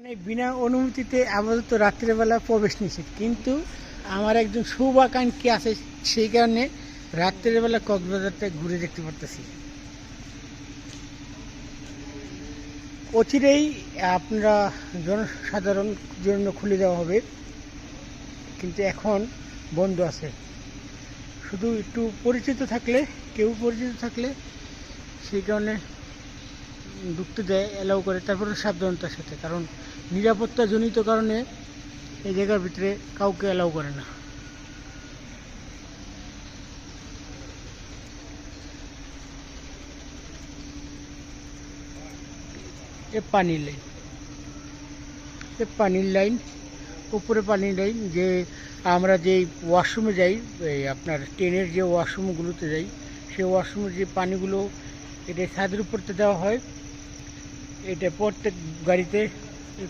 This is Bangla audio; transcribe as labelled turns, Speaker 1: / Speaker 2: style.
Speaker 1: মানে বিনা অনুমতিতে আপাতত রাত্রেবেলা প্রবেশ নিষেধ, কিন্তু আমার একজন শুভাকাঙ্ক্ষী আছে, সেই কারণে রাত্রেবেলা কক্সবাজারটা ঘুরে দেখতে পারতেছি। অচিরেই আপনারা জনসাধারণ জন্য খুলে দেওয়া হবে, কিন্তু এখন বন্ধ আছে। শুধু একটু পরিচিত থাকলে, কেউ পরিচিত থাকলে সেই কারণে ঢুকতে দেয়, অ্যালাউ করে, তারপরে সাবধানতার সাথে, কারণ নিরাপত্তাজনিত কারণে এই জায়গার ভিতরে কাউকে অ্যালাউ করে না। পানির লাইন, উপরে পানির লাইন, যে আমরা যে ওয়াশরুমে যাই, এই আপনার ট্রেনের যে ওয়াশরুমগুলোতে যাই, সেই ওয়াশরুমের যে পানিগুলো এটা ছাদের উপরতে দেওয়া হয়। এটা প্রত্যেক গাড়িতে